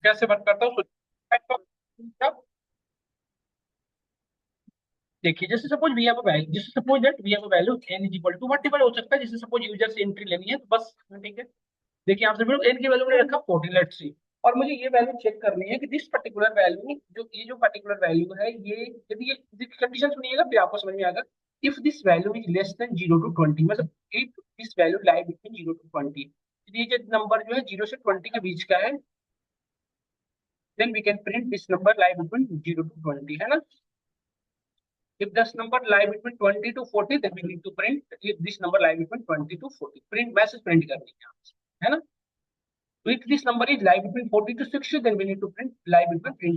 कैसे वर्क करता है देखिए, जैसे suppose we have a value, जैसे suppose that we have a value n is equal to multiple हो सकता है, जैसे सपोज यूजर से एंट्री लेनी है तो बस, ठीक है। देखिए आपसे बिल्कुल n की वैल्यू मैंने रखा 14, लेट्स सी। और मुझे ये वैल्यू चेक करनी है कि दिस पर्टिकुलर वैल्यू, जो ये जो पर्टिकुलर वैल्यू है, ये यदि ये कंडीशन सुनिएगा फिर आपको समझ में आएगा। If this value is less then 0 to 20, मतलब if this value lie between 0 to 20, ये जो नंबर जो है 0 से 20 के बीच का है, then we can print this number lie between 0 to 20, है ना। If this number lie between 20 to 40, then we need to print if this number lie between 20 to 40. Print message print करनी है यहाँ पे, है ना। तो if this number is lie between 40 to 60, then we need to print lie between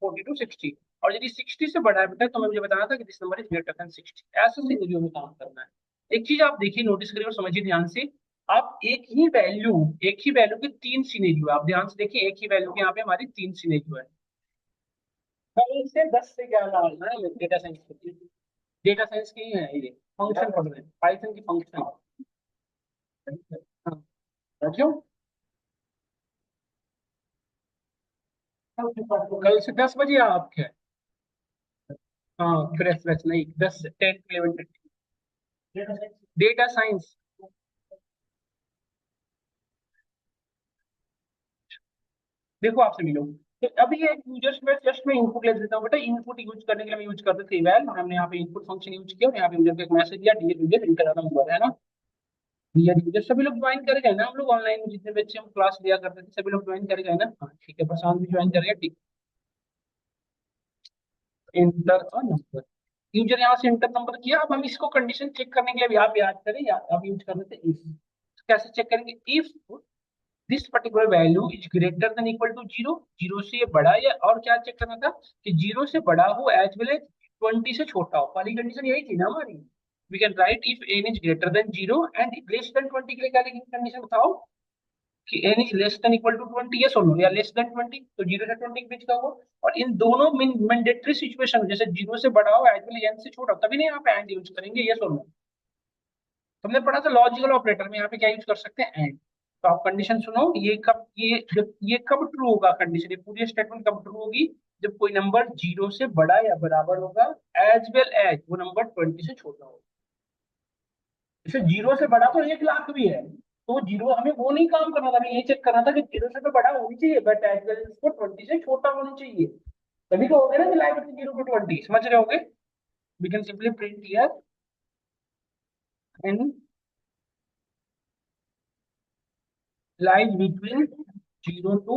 40 to 60. और यदि 60 से बड़ा है बेटा तो मैं मुझे बताना था कि this number is greater then 60। ऐसे सिनेरियो में काम करना है। एक चीज आप देखिए, नोटिस करिए और समझिए ध्यान से। आप एक ही वैल्यू के तीन सिनेरियो, आप ध्यान से देखिए, एक ही वैल्यू के यहाँ पे हमारी तीन सिनेरियो है। कल से 10 से क्या डालना है डेटा साइंस के, डेटा साइंस की है ये, फंक्शन पढ़ रहे हैं, पाइथन की फंक्शन। हाँ, क्यों? कल से 10 बजे आपके, हाँ फ्रेश फ्रेश नहीं, 10 10 11 डेटा साइंस। देखो आपसे मिलो, तो अभी ये यूजर्स में जस्ट मैं इनपुट ले देता हूँ बेटा। इनपुट यूज करने के लिए हम यूज करते थे वैल, हमने यहाँ पे इनपुट फंक्शन यूज किया और यहाँ पे यूजर को एक मैसेज दिया, डियर यूजर इंटर आना हुआ है ना। डियर यूजर सभी लोग ज्वाइन कर गए ना, हम लोग ऑनलाइन में जितने बच्चे हम क्लास लिया करते थे सभी लोग ज्वाइन कर गए ना। हाँ ठीक है, प्रशांत भी ज्वाइन कर गया, ठीक। इंटर और नंबर, यूजर यहाँ से इंटर नंबर किया। अब हम इसको कंडीशन चेक करने के लिए, अभी आप याद करें या आप यूज कर रहे थे इफ। कैसे चेक करेंगे? If this particular value is greater than equal to 0, 0 से ये बड़ा, या और क्या चेक करना था कि 0 से बड़ा हो एज वेल एज 20 से छोटा हो। पहली कंडीशन यही थी ना हमारी। We can write if n is greater than 0 and less than 20 के लिए क्या लिखेंगे कंडीशन बताओ, कि n is less than equal to 20, yes और नो, या लेस देन 20, तो 0 से 20 के बीच का होगा। और इन दोनों मैंडेटरी सिचुएशन, जैसे 0 से बड़ा हो एज वेल एन से छोटा हो, तभी नहीं यहाँ पे एंड यूज करेंगे, यस और नो। तुमने पढ़ा था लॉजिकल ऑपरेटर में यहाँ पे क्या यूज कर सकते हैं, एंड। तो आप कंडीशन सुनो, ये कब ट्रू होगा कंडीशन, ये पूरी स्टेटमेंट कब ट्रू होगी, जब कोई नंबर 0 से बड़ा या बराबर होगा एज वेल एज वो नंबर 20 से छोटा होगा। जैसे 0 से बड़ा तो 1 लाख भी है, तो जीरो हमें वो नहीं काम करना था, हमें ये चेक करना था कि 0 से तो बड़ा होनी चाहिए बट एज वेल उसको 20 से छोटा होना चाहिए। तभी तो हो गया ना कि लाइक 0 to 20, समझ रहे होगे। We can simply print here and lies between 0 to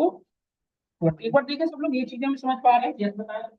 20। एक बार देखिए सब लोग, ये चीजें हमें समझ पा रहे हैं, जैसे बताया।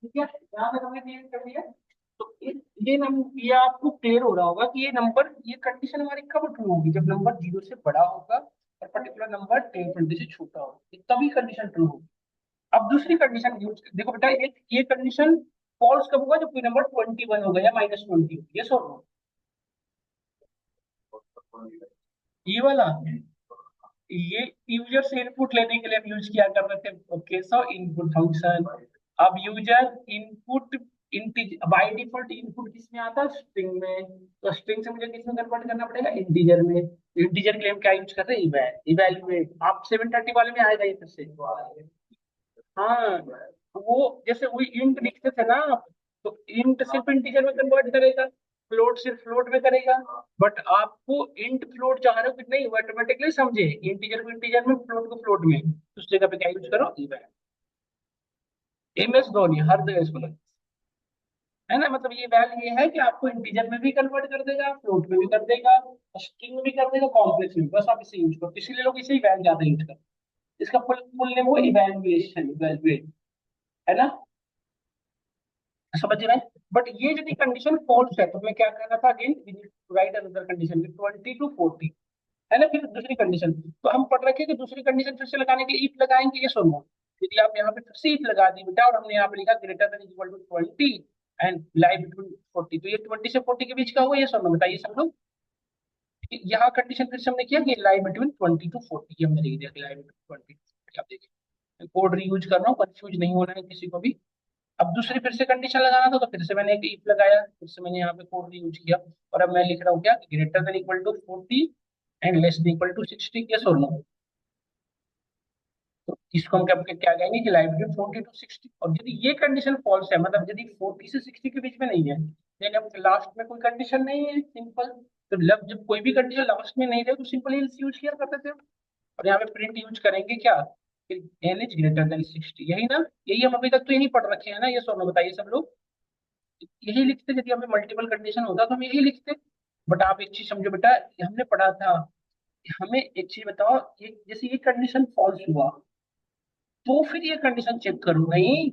ठीक है, यहाँ तक हमने क्लियर कर दिया। तो ये आपको क्लियर हो रहा होगा कि ये नंबर, ये कंडीशन हमारी कब ट्रू होगी, जब नंबर 0 से बड़ा होगा और पर्टिकुलर नंबर 10 20 से छोटा होगा, तभी कंडीशन ट्रू होगी। अब दूसरी कंडीशन यूज देखो बेटा, ये कंडीशन फॉल्स कब होगा, जब कोई नंबर 21 होगा या -20 होगा, ये सो ये वाला। ये यूजर से इनपुट लेने के लिए हम यूज किया करते थे। Okay, so input function. अब user input by default input किस में आता है, स्ट्रिंग में। तो स्ट्रिंग से मुझे किस में कन्वर्ट करना पड़ेगा, इंटीजर में। इंटीजर के लिए हम क्या यूज कर रहे हैं, इवैल्यूएट। आप 730 वाले में आएगा ये फिर से। हाँ, वो जैसे वो इंट लिखते थे ना आप, तो इंट सिर्फ इंटीजर में कन्वर्ट करेगा, फ्लोट सिर्फ फ्लोट में करेगा। बट आपको इंट फ्लोट चाह रहे हो कि नहीं, वो ऑटोमेटिकली समझे इंटीजर को इंटीजर में, फ्लोट को फ्लोट में, तो उस जगह पे क्या यूज करो, इवैल। एमएस धोनी हर जगह इसको लगे, है ना। मतलब ये वैल ये है कि आपको इंटीजर में भी कन्वर्ट कर देगा, फ्लोट में भी कर देगा, स्ट्रिंग में भी कर देगा, कॉम्प्लेक्स में भी। बस आप इसे यूज करो, इसीलिए लोग इसे वैल ज्यादा यूज करते हैं। इसका फुल फुल नेम वो इवैल्यूएशन, इवैल्यूएट, है ना। समझ रहे हैं। बट ये यदि कंडीशन फॉल्स है तो मैं क्या कहना था, again we need to write another condition 20 to 40, है ना। फिर दूसरी कंडीशन तो हम पढ़ रखे कि दूसरी कंडीशन फिर से लगाने के लिए इफ लगाएंगे, ये सुनो। यदि आप यहाँ पे फिर से इफ लगा दी बेटा, और हमने यहाँ पे लिखा greater than equal to 20 and lie between 40, तो ये 20 से 40 के बीच का होगा, ये सुनो बताइए सब लोग। यहाँ कंडीशन फिर से हमने किया कि लाई बिटवीन 20 to 40, ये हमने लिख दिया कि लाई बिटवीन 20 आप देखिए, कोड रीयूज कर रहा हूँ, कंफ्यूज नहीं होना है किसी को भी। अब दूसरी फिर से कंडीशन लगाना था, तो फिर से मैंने एक इफ लगाया, फिर से मैंने यहाँ पे कोड यूज किया। और अब मैं लिख रहा हूँ क्या, greater than equal to 40 and less than equal to 60, yes और नो। तो इसको हम क्या क्या कहेंगे कि लाइव बिटवीन 40 to 60। और यदि ये कंडीशन फॉल्स है, मतलब यदि 40 से 60 के बीच में नहीं है, यानी अब लास्ट में कोई कंडीशन नहीं है, सिंपल। तो जब कोई भी कंडीशन लास्ट में नहीं रहे तो सिंपल एल्स यूज किया करते थे। और यहाँ पे प्रिंट यूज करेंगे क्या, एन इज ग्रेटर देन 60, यही ना। यही हम अभी तक तो यही पढ़ रखे हैं ना, ये सोनो बताइए सब लोग। यही लिखते, यदि हमें मल्टीपल कंडीशन होता तो हम यही लिखते। बट आप एक चीज समझो बेटा, ये हमने पढ़ा था, हमें एक चीज बताओ, ये जैसे ये कंडीशन फॉल्स हुआ तो फिर ये कंडीशन चेक करो, नहीं।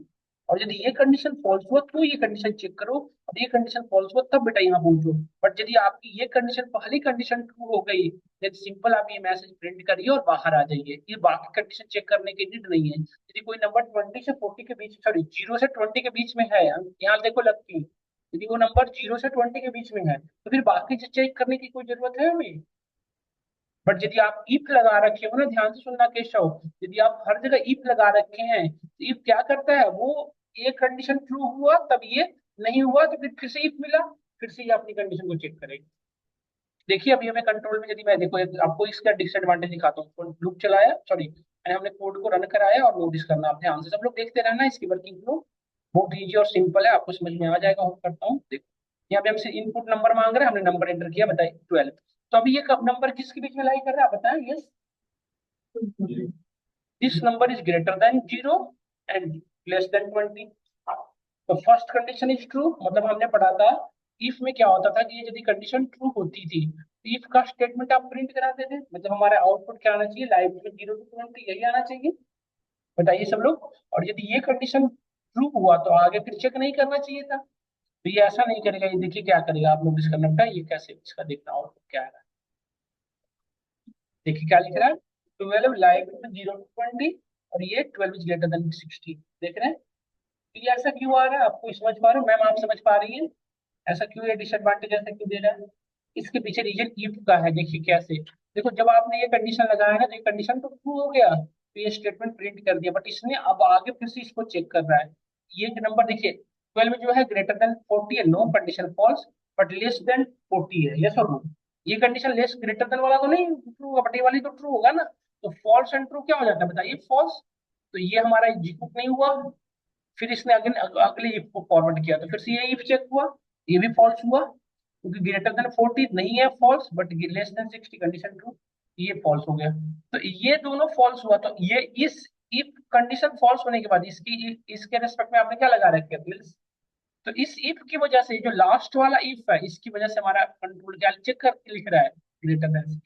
और यदि ये कंडीशन फॉल्स हुआ तो ये कंडीशन चेक करो, और ये कंडीशन फॉल्स हुआ तब बेटा यहाँ पहुंचो। बट यदि आपकी ये कंडीशन, पहली कंडीशन ट्रू हो गई, then सिंपल आप ये मैसेज प्रिंट करिए और बाहर आ जाइए, ये बाकी कंडीशन चेक करने की नीड नहीं है। यदि कोई नंबर 20 से 40 के बीच, सॉरी 0 से 20 के बीच में है, यहाँ देखो लक्की, यदि वो नंबर 0 से 20 के बीच में है तो फिर बाकी चेक करने की कोई जरूरत है हमें। बट यदि आप इफ लगा रखे हो ना, ध्यान से सुनना केशव, यदि आप हर जगह इफ लगा रखे हैं तो इफ क्या करता है वो, ये कंडीशन ट्रू हुआ तब ये, नहीं हुआ तो फिर से इफ मिला, फिर से ये अपनी कंडीशन को चेक करेगा। देखिए अभी हमें कंट्रोल में, यदि मैं देखो आपको इसका डिसएडवांटेज दिखाता हूँ, लूप चलाया, सॉरी हमने कोड को रन कराया, और नोटिस करना आप ध्यान से सब लोग देखते रहना, इसकी वर्किंग फ्लो बहुत ईजी और सिंपल है, आपको समझ में आ जाएगा, होप करता हूँ। देखो यहाँ पे हमसे इनपुट नंबर मांग रहा है, हमने नंबर एंटर किया, बताइए 12। तो अभी ये कब नंबर किसके बीच में लाई कर रहा है, आप बताएं, yes. This number is greater than 0 and less than 20। तो फर्स्ट कंडीशन इज ट्रू, मतलब हमने पढ़ा था इफ में क्या होता था कि ये यदि कंडीशन ट्रू होती थी तो इफ का स्टेटमेंट आप प्रिंट कराते थे, मतलब हमारा आउटपुट क्या आना चाहिए, लाइव में 0 to 20 यही आना चाहिए, बताइए सब लोग। और यदि ये कंडीशन ट्रू हुआ तो आगे फिर चेक नहीं करना चाहिए था, तो ये ऐसा नहीं करेगा। ये देखिए क्या करेगा, आप नोटिस करना बेटा, ये कैसे इसका देखना आउटपुट क्या है। देखिए क्या लिख रहा है, 12 लाइव में 0 to 20, और ये 12 इज ग्रेटर देन 60, देख रहे हैं। तो ये ऐसा क्यों आ रहा है, आपको समझ पा रहे हो, मैम आप समझ पा रही हैं ऐसा क्यों, ये डिसएडवांटेज ऐसा क्यों दे रहा है। इसके पीछे रीजन इफ का है, देखिए कैसे। देखो जब आपने ये कंडीशन लगाया ना, तो ये कंडीशन तो ट्रू हो गया, तो ये स्टेटमेंट प्रिंट कर दिया, बट इसने अब आगे फिर से इसको चेक कर रहा है। ये नंबर देखिए 12 जो है ग्रेटर देन 40 है, no condition false, but less than 40 है, यस और नो। ये कंडीशन लेस ग्रेटर देन वाला तो नहीं ट्रू होगा, बट ये वाली तो ट्रू होगा ना। तो फॉल्स एंड ट्रू क्या हो जाता है बताइए, फॉल्स। तो ये हमारा एग्जीक्यूट नहीं हुआ। फिर इसने अगेन अगले इफ को फॉरवर्ड किया, तो फिर से ये इफ चेक हुआ, ये भी फॉल्स हुआ, क्योंकि ग्रेटर देन 40 नहीं है, false, but less than 60 condition true, ये फॉल्स हो गया। तो ये दोनों फॉल्स हुआ, तो ये इस इफ कंडीशन फॉल्स होने के बाद इसके रेस्पेक्ट में आपने क्या लगा रखे हैं, else। तो इस इफ की वजह से जो लास्ट वाला इफ है, इसकी वजह से हमारा कंट्रोल क्या चेक करके लिख रहा है, ग्रेटर देन।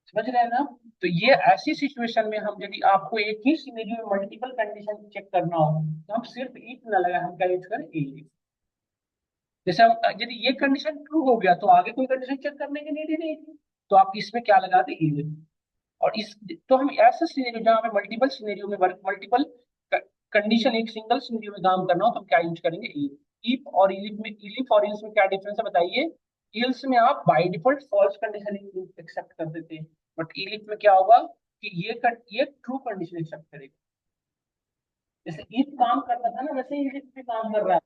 समझ रहे हैं ना। तो ये ऐसी सिचुएशन में हम, यदि आपको एक ही सिनेरियो में मल्टीपल कंडीशन चेक करना हो, तो हम सिर्फ इफ ना लगा, हम क्या यूज करें, इफ। जैसे हम यदि ये कंडीशन ट्रू हो गया तो आगे कोई कंडीशन चेक करने की नीड ही नहीं थी, तो आप इसमें क्या लगाते, इफ। और इस, तो हम ऐसे सिनेरियो जहाँ हमें मल्टीपल सिनेरियो में वर्क, मल्टीपल कंडीशन एक सिंगल सिनेरियो में काम करना हो, तो हम क्या यूज करेंगे, इफ। इफ और इफ में, इफ और इल्स में क्या डिफरेंस है बताइए। इल्स में आप by default false condition accept कर देते हैं, बट इलिप में क्या होगा कि ये ट्रू कंडीशन एक्सेप्ट करेगा। जैसे इफ काम करता था ना, वैसे ही इलिप भी काम कर रहा है।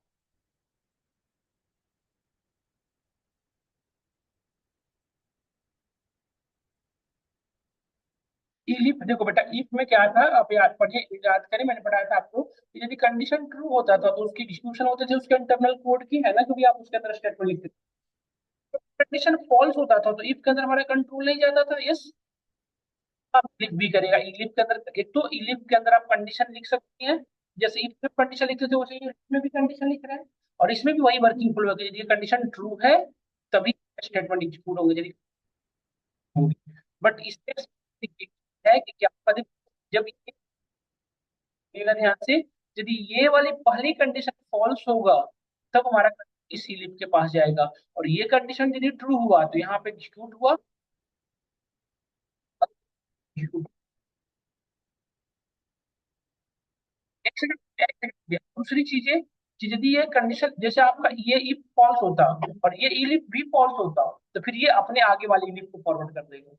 इलिप देखो बेटा, इफ में क्या था, आप याद पढ़िए, याद करें, मैंने पढ़ाया था आपको कि यदि कंडीशन ट्रू होता था तो उसकी डिस्ट्रीब्यूशन होते थे उसके इंटरनल कोड की, है ना, क्योंकि आप उसके अंदर स्टेटमेंट लिखते थे। कंडीशन फॉल्स होता था तो इफ के अंदर हमारा कंट्रोल नहीं जाता था, यस। आप लिख भी करेगा इलिप के अंदर, एक तो इलिप के अंदर आप कंडीशन लिख सकती हैं, जैसे इफ में कंडीशन लिखते थे वैसे इलिप में भी कंडीशन लिख रहे हैं। और इसमें भी वही वर्किंग फुल होगी, यदि कंडीशन ट्रू है तभी स्टेटमेंट एग्जीक्यूट होंगे, यदि होंगे। बट इसमें है कि क्या पता, जब ये ध्यान से, यदि ये वाली पहली कंडीशन फॉल्स होगा तब हमारा इस इलिप के पास जाएगा। और ये कंडीशन यदि ट्रू हुआ तो यहाँ पे एग्जीक्यूट हुआ। execute एक सेकंड, एक सेकंड। दूसरी चीजें कि यदि ये कंडीशन, जैसे आपका ये इफ फॉल्स होता और ये इलिफ भी फॉल्स होता, तो फिर ये अपने आगे वाले इलिफ को फॉरवर्ड कर देगा।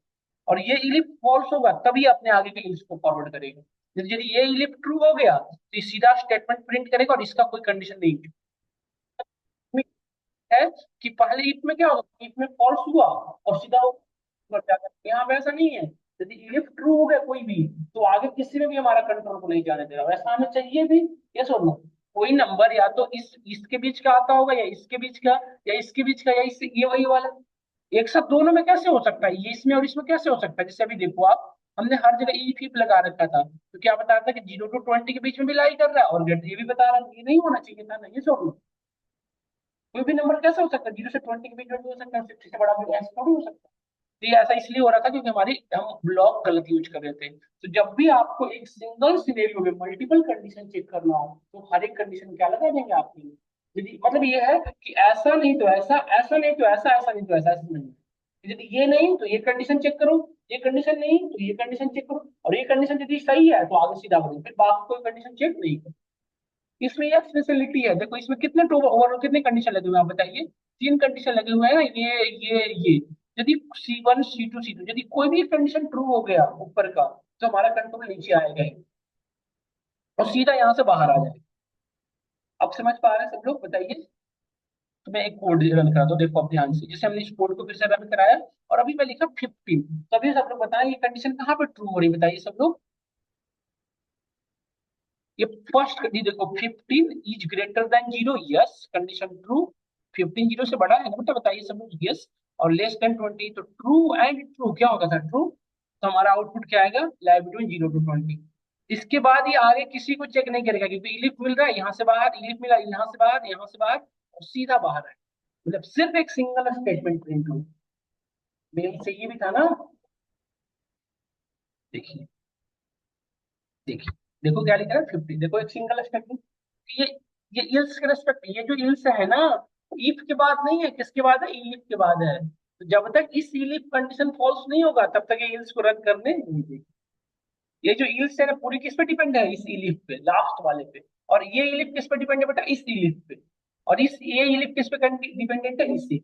और ये इलिफ फॉल्स होगा तभी अपने आगे के इलिफ को फॉरवर्ड करेगा। यदि ये इलिफ ट्रू हो गया तो ये सीधा स्टेटमेंट प्रिंट करेगा और इसका कोई कंडीशन नहीं है। कि पहले इफ में क्या होगा, इफ में फॉल्स हुआ और सीधा वो मर जाता है। यहाँ पे ऐसा नहीं है, यदि इफ ट्रू हो गया कोई भी तो आगे किसी में भी हमारा कंट्रोल को नहीं जाने देगा, वैसा हमें चाहिए भी। ये सुन लो, कोई नंबर या तो इस इसके बीच का आता होगा, या इसके बीच का, या इसके बीच का, या इस ये वही वाला। एक साथ दोनों में कैसे हो सकता है, ये इसमें और इसमें कैसे हो सकता है? जैसे अभी देखो आप, हमने हर जगह ई फिप लगा रखा था तो क्या बता रहा था कि 0 to 20 के बीच में भी लाई कर रहा है, और गेट ये भी बता रहा था, ये नहीं होना चाहिए था ना, ये सोच लो। कोई भी नंबर कैसे हो सकता है, 0 से 20 के बीच में भी हो सकता है, 50 से बड़ा भी ऐसा थोड़ी हो सकता है। तो ये ऐसा इसलिए हो रहा था क्योंकि हमारी हम ब्लॉक गलत यूज कर रहे थे। तो जब भी आपको एक सिंगल सिनेरियो में मल्टीपल कंडीशन चेक करना हो तो हर एक कंडीशन क्या लगा देंगे आपके लिए। यदि मतलब ये है कि ऐसा नहीं तो ऐसा, ऐसा नहीं तो ऐसा, ऐसा नहीं तो ऐसा, ऐसा नहीं। यदि ये नहीं तो ये कंडीशन चेक करो, ये कंडीशन नहीं तो ये कंडीशन चेक करो, और ये कंडीशन यदि सही है तो आगे सीधा बढ़ो, फिर बाकी कोई कंडीशन चेक नहीं करो। इसमें यह स्पेशलिटी है, देखो इसमें कितने टू ओवरऑल कितने कंडीशन लगे हुए हैं आप बताइए। 3 कंडीशन लगे हुए हैं, ये यदि C1 C2 C2, यदि कोई भी कंडीशन ट्रू हो गया ऊपर का तो हमारा कंट्रोल नीचे आएगा ही, और सीधा यहाँ से बाहर आ जाएगा। अब समझ पा रहे हैं सब लोग, बताइए। तो मैं एक कोड रन करा दो, देखो अब ध्यान से, जैसे हमने इस कोड को फिर से रन कराया और अभी मैं लिखा 15। तभी सब लोग बताएं ये कंडीशन कहाँ पे ट्रू हो रही है, बताइए सब लोग। ये फर्स्ट कंडीशन देखो, 15 is greater than 0, yes condition true. 15 0 से बड़ा है ना बेटा, बताइए सब लोग, यस। और लेस देन 20 तो ट्रू, एंड ट्रू क्या होगा था, ट्रू। तो हमारा आउटपुट क्या आएगा, लाई बिटवीन 0 to 20। इसके बाद ये आगे किसी को चेक नहीं करेगा क्योंकि इलिफ मिल रहा है यहाँ से बाहर, इलिफ मिला यहाँ से बाहर, यहाँ से बाहर, और सीधा बाहर है। मतलब सिर्फ एक सिंगल स्टेटमेंट प्रिंट हो। मेन से ये भी था ना। देखिए, देखिए, देखो क्या लिखा है, 50, देखो एक सिंगल स्टेटमेंट। ये ये इल्स के रेस्पेक्ट, ये जो इल्स है ना, इफ के बाद नहीं है, किसके बाद है, इफ के बाद है। तो जब तक इस इलिफ कंडीशन फॉल्स नहीं होगा तब तक ये इल्स को रन करने नहीं देगी। ये जो इल्स है ना पूरी किस पे डिपेंड है, इस इलिफ पे, लास्ट वाले पे। और ये इलिफ किस पे डिपेंड है बेटा, इस इलिफ पे। और इस ये इलिफ किस पे डिपेंडेंट है, इसी,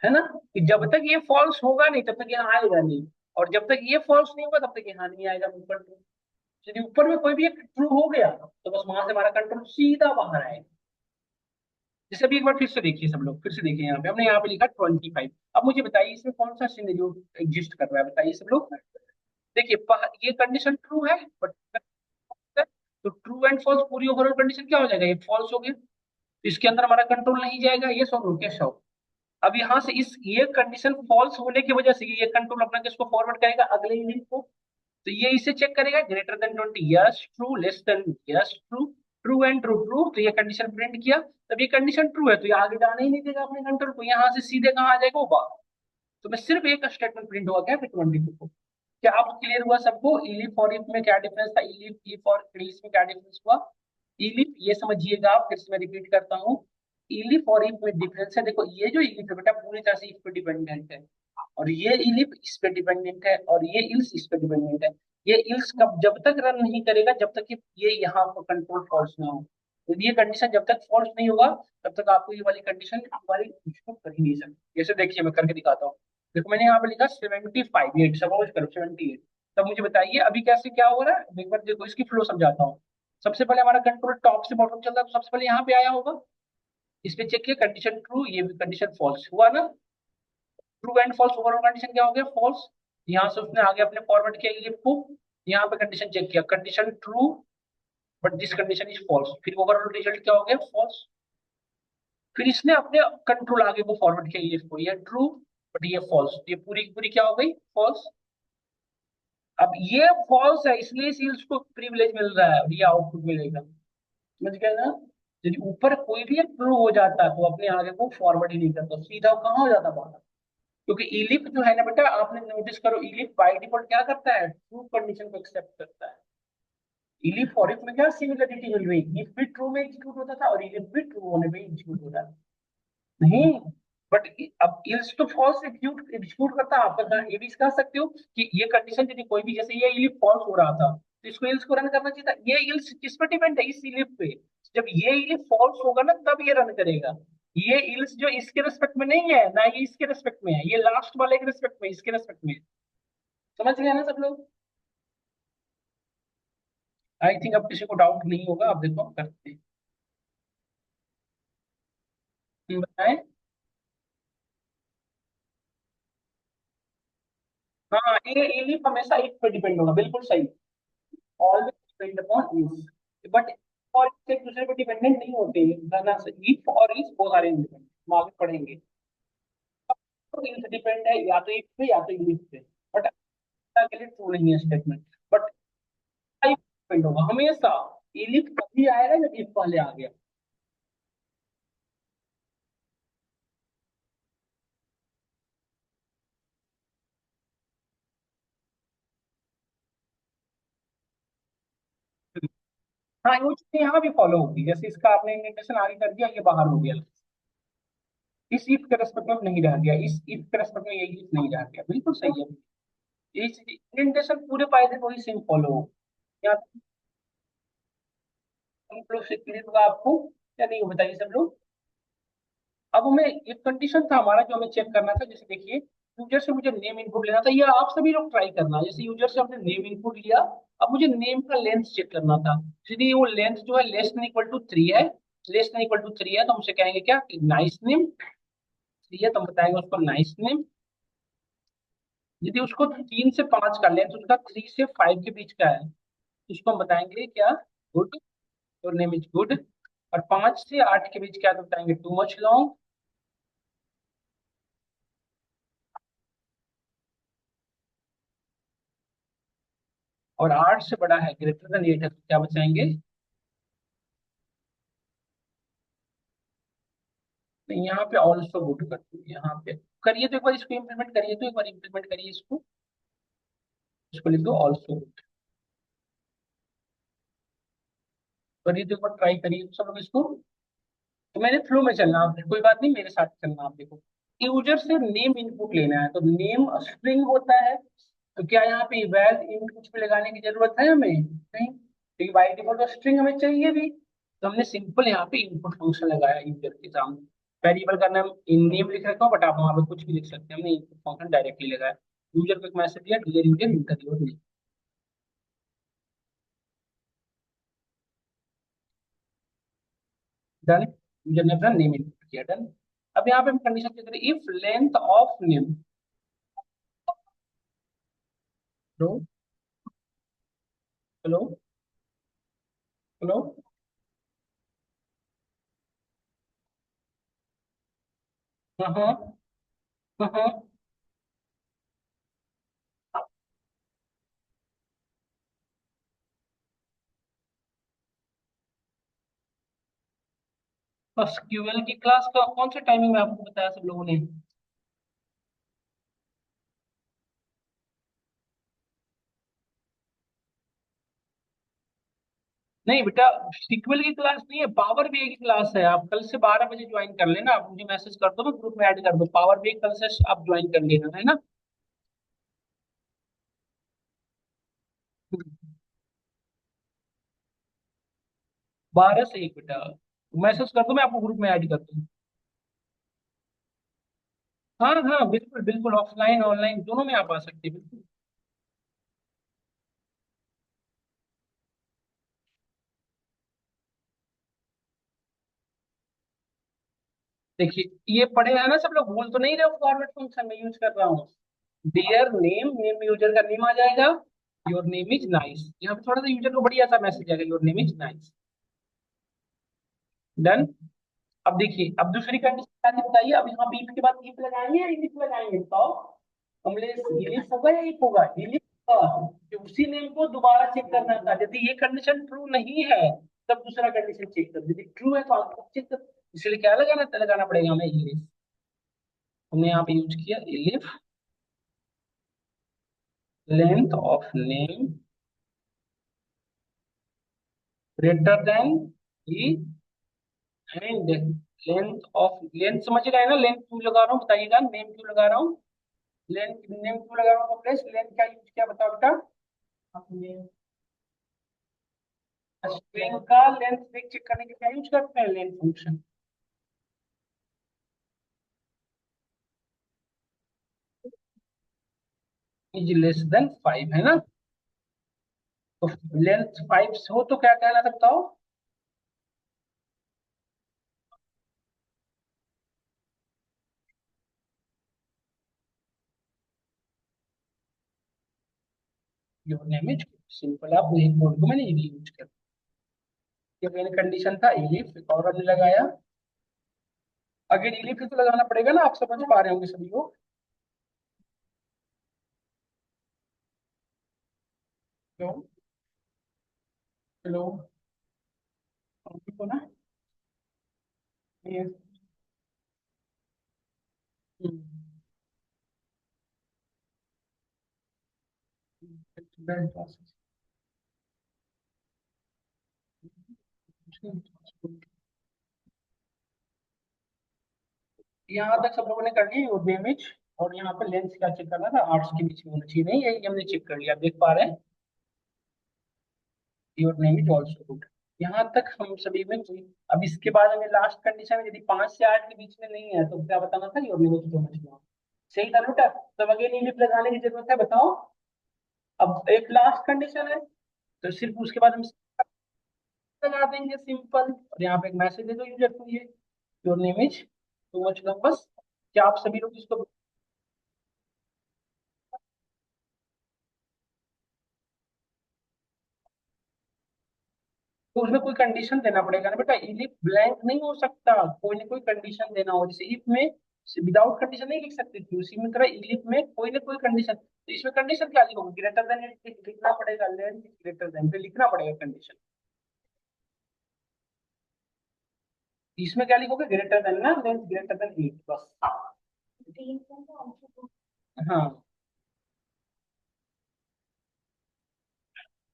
है ना। कि जब तक ये फॉल्स होगा नहीं तब तक यहाँ आएगा नहीं, और जब तक ये फॉल्स नहीं होगा तब तक यहाँ नहीं आएगा ऊपर। यदि ऊपर में कोई भी एक ट्रू हो गया तो बस वहां से हमारा कंट्रोल सीधा बाहर आएगा। जैसे अभी एक बार फिर से देखिए सब लोग, फिर से देखिए, यहाँ पे हमने यहाँ पे लिखा 25। अब मुझे बताइए इसमें कौन सा सिनेरियो एग्जिस्ट कर रहा है, बताइए सब लोग। देखिए ये कंडीशन ट्रू है, बट तो ट्रू एंड फॉल्स पूरी ओवरऑल कंडीशन क्या हो जाएगा, ये फॉल्स हो गया, तो इसके अंदर हमारा कंट्रोल नहीं जाएगा, ये सॉल्व कैसे हो। अब यहाँ से इस ये कंडीशन फॉल्स होने की वजह से ये कंट्रोल अपना किसको फॉरवर्ड करेगा, अगले यूनिट को। तो ये इसे चेक करेगा, greater than 20, yes true, less than, yes true, true and true, true, तो ये कंडीशन प्रिंट किया। तब ये कंडीशन ट्रू है तो ये आगे जाने ही नहीं देगा अपने कंट्रोल को, यहाँ से सीधे कहाँ आ जाएगा, वो बाहर। तो मैं सिर्फ एक स्टेटमेंट प्रिंट हुआ क्या, फिर 22 को। क्या अब क्लियर हुआ सबको, इलिफ और इफ में क्या डिफरेंस था, इलिफ इफ और इल्स में क्या डिफरेंस हुआ। इलिफ ये समझिएगा आप, फिर से मैं रिपीट करता हूँ, इलिफ और इफ में डिफरेंस है। देखो ये जो इलिफ है बेटा पूरी तरह से इफ पे डिपेंडेंट है, और ये इलिप इस पे डिपेंडेंट है, और ये इल्स इस पे डिपेंडेंट है। ये इल्स कब जब तक रन नहीं करेगा जब तक ये यहाँ पर कंट्रोल फॉल्स ना हो। तो ये कंडीशन जब तक फॉल्स नहीं होगा तब तक आपको ये वाली कंडीशन वाली इसको कर ही नहीं सकते। जैसे देखिए मैं करके दिखाता हूँ। देखो मैंने यहाँ पे लिखा 75, सपोज करो 78। तब मुझे बताइए अभी कैसे क्या हो रहा है, एक बार देखो इसकी फ्लो समझाता हूँ। सबसे पहले हमारा कंट्रोल टॉप से बॉटम चल रहा है, तो सबसे पहले यहाँ पे आया होगा। इस पे चेक किया, कंडीशन ट्रू, ये भी कंडीशन फॉल्स हुआ ना। True and false, overall condition क्या हो गया, फॉल्स। यहाँ से उसने आगे अपने फॉरवर्ड किया ये को, यहाँ पे कंडीशन चेक किया, condition true but this condition is false, फिर ओवरऑल रिजल्ट क्या हो गया, फॉल्स। फिर इसने अपने कंट्रोल आगे को फॉरवर्ड किया, ये इसको, ये ट्रू बट ये फॉल्स, ये पूरी की पूरी क्या हो गई, फॉल्स। अब ये फॉल्स है इसलिए सील्स को प्रिविलेज मिल रहा है और ये आउटपुट मिलेगा। समझ गए ना। यदि ऊपर कोई भी ट्रू हो जाता तो अपने आगे को फॉरवर्ड ही नहीं करता, सीधा कहाँ हो जाता बाहर। क्योंकि इलिप जो है ना बेटा, आपने नोटिस करो, इलिप बाय डिफॉल्ट क्या करता है, ट्रू कंडीशन को एक्सेप्ट करता है। इलिप और इफ में क्या सिमिलरिटी मिल रही, इफ भी ट्रू में एग्जीक्यूट होता था और इलिप भी ट्रू होने पे एग्जीक्यूट होता था। नहीं, बट अब इल्स तो फॉल्स एग्जीक्यूट एग्जीक्यूट करता है। आप ये भी कह सकते हो कि ये कंडीशन यदि कोई भी, जैसे ये इलिप फॉल्स हो रहा था तो इसको इल्स को रन करना चाहिए था। ये इल्स किस पे डिपेंड है, इस इलिप पे। जब ये इलिप फॉल्स होगा ना तब ये रन करेगा। ये इल्स जो इसके रिस्पेक्ट में नहीं है ना, ये इसके रिस्पेक्ट में है, ये लास्ट वाले के रिस्पेक्ट में, इसके रिस्पेक्ट में है। समझ गए ना सब लोग। आई थिंक अब किसी को डाउट नहीं होगा, अब देखो हम करते हैं। बताएं। हाँ, ये इलिप हमेशा इफ पे डिपेंड होगा, बिल्कुल सही। Always depend upon if, but और एक दूसरे पे डिपेंडेंट नहीं होते ना। इफ और इज बोथ आर इंडिपेंडेंट, हम आगे पढ़ेंगे। तो इफ डिपेंड है या तो इफ पे या तो इफ पे, बट के लिए ट्रू नहीं है स्टेटमेंट। बट इफ डिपेंड होगा हमेशा। इफ तभी आएगा जब इफ पहले आ गया। हाँ, वो चीजें यहाँ भी फॉलो होगी, जैसे इसका आपने इंडेंटेशन आगे कर दिया, ये बाहर हो गया। इस इफ के रेस्पेक्ट में नहीं रह गया, इस इफ के रेस्पेक्ट में ये इफ नहीं रह गया, बिल्कुल सही है। इस इंडेंटेशन पूरे पाए थे वही सेम फॉलो हो। यहाँ हम लोग से क्लियर होगा आपको या नहीं हो, बताइए सब लोग। अब हमें एक कंडीशन था हमारा जो हमें चेक करना था, जैसे देखिए, यूजर से मुझे नेम इनपुट लेना था, या आप सभी लोग ट्राई करना, जैसे यूजर से हमने नेम इनपुट लिया। अब मुझे नेम का लेंथ चेक करना था। यदि वो लेंथ जो है लेस देन इक्वल टू 3 है, लेस देन इक्वल टू 3 है तो हमसे कहेंगे क्या, नाइस नेम। 3 है तो हम बताएंगे उसको नाइस नेम। यदि उसको 3 से 5 का लेंथ, उसका 3 से 5 के बीच का है, तो उसको हम बताएंगे क्या, good, your name is good. और 5 से 8 के बीच क्या, तो बताएंगे टू मच लॉन्ग। और 8 से बड़ा है, ग्रेटर देन 8 है, तो क्या बचाएंगे। नहीं, यहाँ पे ऑल्सो गुड कर दो, यहाँ पे करिए तो एक बार इसको इम्प्लीमेंट करिए, तो एक बार इम्प्लीमेंट करिए इसको। इसको लिख दो ऑल्सो गुड। करिए तो एक बार ट्राई करिए सब लोग इसको। तो मेरे फ्लो में चलना आप, कोई बात नहीं, मेरे साथ चलना आप। देखो, यूजर से नेम इनपुट लेना है, तो नेम स्ट्रिंग होता है। तो क्या यहाँ पे वैल इन कुछ भी लगाने की जरूरत है हमें, नहीं, क्योंकि बाई डिफॉल्ट स्ट्रिंग हमें चाहिए भी। तो हमने सिंपल यहाँ पे इनपुट फंक्शन लगाया यूजर के सामने। वेरिएबल का नाम इन नेम लिख रखा हो, बट आप वहां पे कुछ भी लिख सकते हैं, हमने इनपुट फंक्शन डायरेक्टली लगाया। यूजर को एक मैसेज दिया, dear user enter your name. Done. User ने अपना नेम इनपुट किया, डन। अब यहाँ पे हम कंडीशन चेक करें, if length of name. Hello, hello, hello. हाँ हाँ, हाँ हाँ। बस क्यूएल की क्लास का कौन सा टाइमिंग में आपको बताया सब लोगों ने। नहीं बेटा, सीक्वल की क्लास नहीं है, पावर बीआई की क्लास है। आप कल से 12 बजे ज्वाइन कर लेना, आप मुझे मैसेज कर दो, मैं ग्रुप में ऐड कर दो, पावर बीआई कल से आप ज्वाइन कर लेना, है ना। 12 से 1 बेटा, मैसेज कर दो, मैं आपको ग्रुप में ऐड कर दूँ। हाँ हाँ, बिल्कुल बिल्कुल, ऑफलाइन ऑनलाइन दोनों में आप आ सकते हैं, बिल्कुल। देखिए ये पढ़े हैं ना सब लोग, भूल तो नहीं रहे हो, फॉरवर्ड फंक्शन में यूज कर रहा हूँ। डियर नेम, नेम यूजर का नेम आ जाएगा। योर नेम इज नाइस, यहाँ पे थोड़ा सा यूजर को बढ़िया सा मैसेज आएगा, your name is nice. Done. अब देखिए, अब दूसरी कंडीशन क्या थी बताइए, अब यहाँ पे if के बाद if लगाएंगे या if लगाएंगे बताओ। कमलेश, if होगा या if होगा, if होगा। कि उसी नेम को दोबारा चेक करना था, यदि ये कंडीशन ट्रू नहीं है तब दूसरा कंडीशन चेक कर, यदि ट्रू है तो आप चेक कर। इसलिए क्या लगाना पड़ेगा हमें, elif। हमने यहाँ पे यूज किया elif length of name greater than E, and length of, length समझ रहे हैं ना, लेंथ क्यों लगा रहा हूँ बताइएगा, नेम क्यों लगा रहा हूँ, लेंथ नेम क्यों लगा रहा हूँ कमलेश, लेंथ क्या यूज किया बताओ बेटा। आपने स्ट्रिंग का लेंथ चेक करने के लिए क्या यूज करते हैं, length function. Is less then 5 है ना, तो लेंथ 5 हो तो क्या कहना था बताओ। योर नेम इज, सिंपल, आप वही कोड को मैंने यूज कर, ये मैंने कंडीशन था इलिफ, और हमने लगाया। अगर इलिफ तो लगाना पड़ेगा ना, आप समझ पा रहे होंगे सभी लोग। हेलो, हेलो, ठीक हो ना। ये हम्म, यहाँ तक सब लोगों ने कर लिया योर इमेज। और यहाँ पे लेंस क्या चेक करना था, आर्ट्स के बीच में होना चाहिए, नहीं यही हमने चेक कर लिया, देख पा रहे हैं। Your name is also good. यहाँ तक हम सभी में कोई, अब इसके बाद हमें लास्ट कंडीशन में यदि 5 से 8 के बीच में नहीं है तो क्या बताना था, your name is too much now. सही था बेटा, तब अगेन लिमिट लगाने की जरूरत है बताओ। अब एक लास्ट कंडीशन है, तो सिर्फ उसके बाद हम लगा देंगे सिंपल, और यहाँ पे एक मैसेज दे दो यूजर को, ये your name is too much now, बस। क्या आप सभी लोग इसको, तो उसमें कोई कंडीशन देना पड़ेगा ना बेटा, इफ ब्लैंक नहीं हो सकता, कोई ना कोई कंडीशन देना हो, जैसे इफ में विदाउट कंडीशन नहीं लिख सकते थे, उसी में तरह इफ में कोई ना कोई कंडीशन, तो इसमें कंडीशन क्या लिखोगे, ग्रेटर देन लिखना पड़ेगा, लेन ग्रेटर देन पे लिखना पड़ेगा कंडीशन। इसमें क्या लिखोगे, ग्रेटर देन ना, लेन ग्रेटर देन 8 बस। हाँ,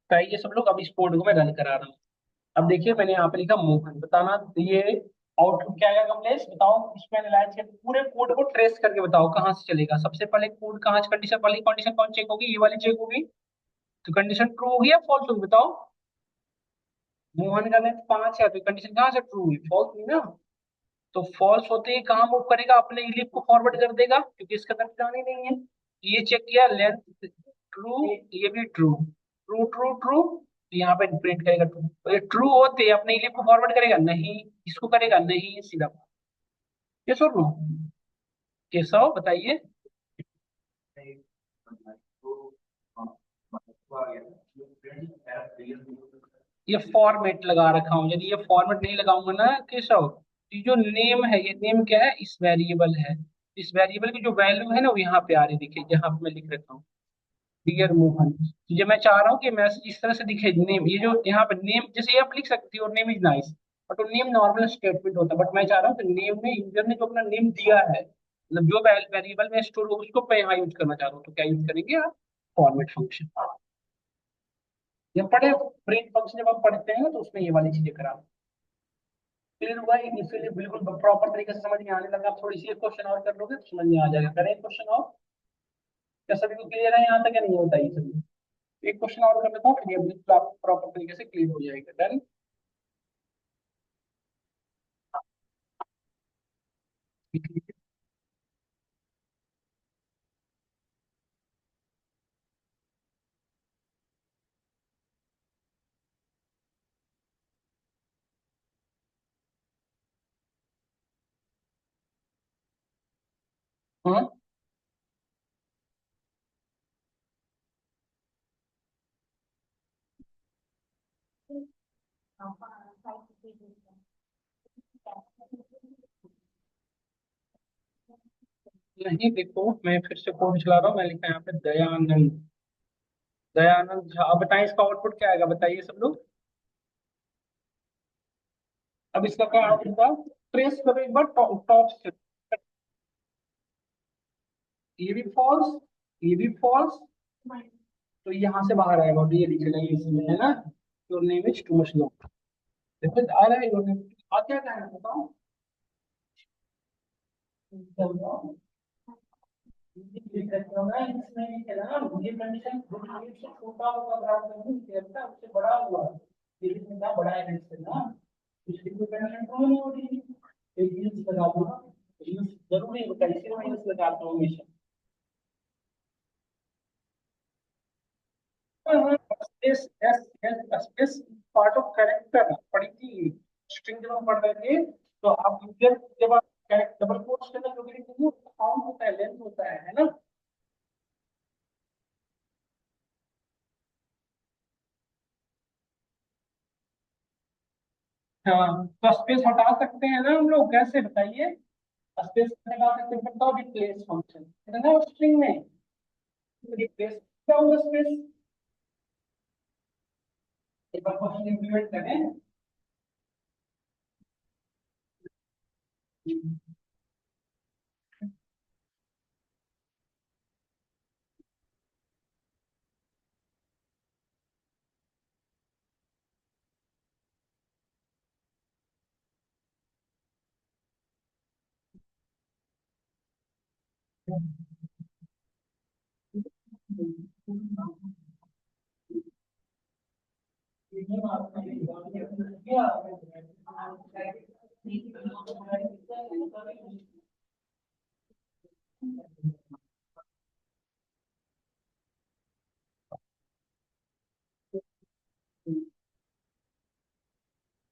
तो ये सब लोग, अब इस कोड को मैं रन करा रहा हूँ। अब देखिए मैंने यहाँ पे लिखा मोहन, बताना ये आउटपुट क्या आएगा कमलेश बताओ, इसमें एनालाइज करके पूरे कोड को ट्रेस करके बताओ कहाँ से चलेगा, सबसे पहले कोड कहाँ, कंडीशन वाली कंडीशन कौन चेक होगी, ये वाली चेक होगी। तो कंडीशन ट्रू होगी या फॉल्स होगी बताओ। मोहन का लेंथ 5 है, तो कंडीशन कहाँ से ट्रू हुई, फॉल्स हुई ना। तो फॉल्स होते ही कहाँ मूव करेगा, अपने इलिप को फॉरवर्ड कर देगा, क्योंकि इसका कंडीशन ही नहीं है। तो ये चेक किया लेंथ ट्रू, ये भी ट्रू, ट्रू ट्रू ट्रू, तो यहाँ पे प्रिंट करेगा ट्रू, तो ये ट्रू होते अपने इलिप को फॉरवर्ड करेगा नहीं, इसको करेगा नहीं, सीधा। ये सुन लो, केशव बताइए। ये फॉर्मेट लगा रखा हूँ, यदि ये फॉर्मेट नहीं लगाऊंगा ना केशव, तो ये जो नेम है, ये नेम क्या है, इस वेरिएबल है, इस वेरिएबल की जो वैल्यू है ना वो यहाँ पे आ रही, देखिए जहाँ पे मैं लिख रखा हूँ, डियर मोहन। तो जब मैं चाह रहा हूँ कि मैसेज इस तरह से दिखे, नेम, ये जो यहाँ पे नेम, जैसे ये आप लिख सकती हो नेम इज नाइस, बट वो नेम नॉर्मल स्टेटमेंट होता है, बट मैं चाह रहा हूँ कि नेम में यूजर ने जो अपना नेम दिया है, मतलब जो वेरिएबल में स्टोर हो उसको मैं यहाँ यूज करना चाह रहा हूँ, तो क्या यूज करेंगे आप, फॉर्मेट फंक्शन। जब पढ़े प्रिंट फंक्शन जब आप पढ़ते हैं ना, तो उसमें ये वाली चीजें करा, क्लियर हुआ, इनिशियली बिल्कुल प्रॉपर तरीके से समझ में आने लगा, आप थोड़ी सी एक क्वेश्चन और कर लोगे तो समझ में आ जाएगा, करें क्वेश्चन और। क्या सभी को क्लियर है यहाँ तक या नहीं होता ये सभी। एक क्वेश्चन और कर लेता हूँ, फिर ये बिल्कुल आप प्रॉपर तरीके से क्लियर हो जाएगा, डन। हाँ नहीं, देखो मैं फिर से कोड चला रहा हूँ, मैं लिखा है यहाँ पे दयानंद। दयानंद झा। अब बताएं इसका आउटपुट क्या आएगा, बताइए सब लोग। अब इसका क्या आउटपुट होगा, ट्रेस करो एक बार टॉप टॉप से। ये भी फॉल्स, ये भी फॉल्स। तो यहाँ से बाहर आएगा और ये लिखेगा ये इसमें है ना, your name is too much long. देखो आ रहा है योर नेम। आ क्या है बताओ। लिख सकते हो ना, इसमें लिखे ना ये कंडीशन से छोटा होगा बराबर नहीं करता, उससे बड़ा हुआ। ये इसमें क्या बड़ा है इससे ना, इसकी कोई कंडीशन तो नहीं हो रही। एक यूज लगा दो ना, यूज जरूरी है, कैसे मैं यूज लगाता हूँ हमेशा। Space S S space part of character पढ़ी थी स्ट्रिंग जब हम पढ़ रहे थे। तो आप जब आप डबल कोट्स के अंदर जो भी लिखेंगे उसका काउंट होता है, लेंथ होता है ना। हाँ तो स्पेस हटा सकते हैं ना हम लोग, कैसे बताइए। स्पेस हटा सकते हैं, बताओ रिप्लेस फंक्शन है ना स्ट्रिंग में। रिप्लेस क्या होगा स्पेस, एक बार फंक्शन इंप्लीमेंट करें।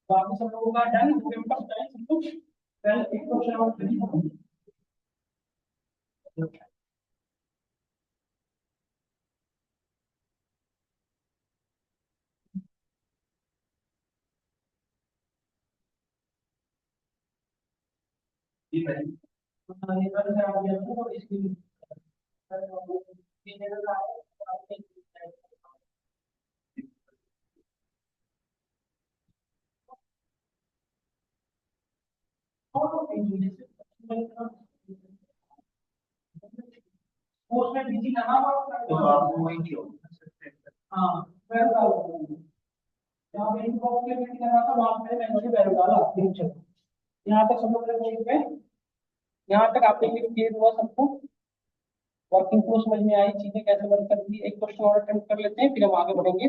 बाकी सब लोगों का डन हो गया, बस टाइम सब कुछ। पहले एक क्वेश्चन और करिए। जी भाई। ये बात है, आप ये तो इसकी उसमें बिजी ना हो तो आपको वही नहीं होगा। हाँ वैसे यहाँ पे इनबॉक्स में बिजी करना था, वहाँ पे मैंने वैल्यू डाला तीन चलो। यहाँ तक सब लोग ने पे, यहाँ तक आपके लिए क्लियर हुआ सबको। वर्किंग फ्लो समझ में आई, चीजें कैसे वर्क करती है। एक क्वेश्चन और अटेम्प्ट कर लेते हैं फिर हम आगे बढ़ेंगे।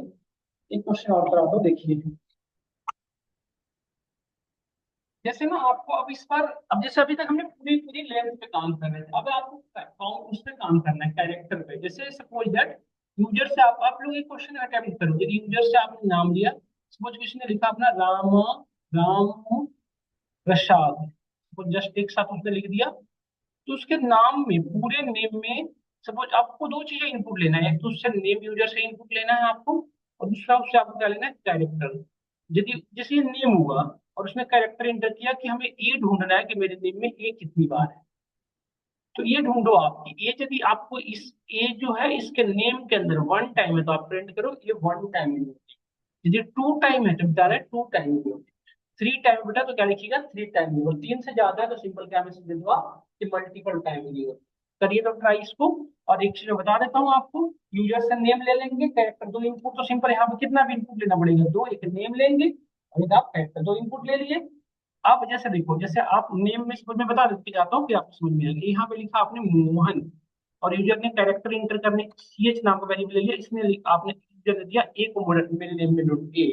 एक क्वेश्चन और करा दो देखिए। जैसे ना आपको अब इस बार, अब जैसे अभी तक हमने पूरी पूरी लेंथ पे काम कर रहे थे, अब आपको काउंट उस पे काम करना है, कैरेक्टर पे। जैसे सपोज दैट यूजर से आप लोग एक क्वेश्चन अटेम्प्ट करो। यदि यूजर से आपने नाम लिया, सपोज किसी ने लिखा अपना राम, राम प्रसाद, वो जस्ट एक साथ उसने लिख दिया। तो उसके नाम में, पूरे नेम में, सपोज आपको दो चीजें इनपुट लेना है, एक तो उससे नेम यूजर से इनपुट लेना है आपको, और दूसरा उससे आपको क्या लेना है, कैरेक्टर। यदि जैसे ये नेम हुआ और उसने कैरेक्टर इंटर किया कि हमें ये ढूंढना है कि मेरे नेम में ए कितनी बार है, तो ये ढूंढो आपकी एज। यदि आपको इस एज जो है इसके नेम के अंदर वन टाइम है तो आप प्रिंट करो ये वन टाइम नहीं होती। यदि टू टाइम है तो बता रहे टू टाइम नहीं होती। थ्री टाइम बेटा तो क्या लिखिएगा, थ्री टाइम नहीं होती। तीन से ज्यादा है तो सिंपल क्या मैसेज दे दूंगा कि मल्टीपल टाइम नहीं होती। करिए तो ट्राई इसको। और एक चीज बता देता हूँ आपको, यूजर से नेम ले लेंगे, कैरेक्टर दो इनपुट, तो सिंपल यहाँ पे कितना भी इनपुट लेना पड़ेगा, दो। एक नेम लेंगे और एक आप कैरेक्टर, दो इनपुट ले लिए। अब जैसे देखो, जैसे आप नेम में समझ में बता देते जाता हूँ कि आपको समझ में आएगा। यहाँ पे लिखा आपने मोहन, और यूजर ने कैरेक्टर इंटर करने सी एच नाम का वेरिएबल ले लिया, इसने आपने यूजर ने दिया ए को मेरे नेम में ढूंढ ए।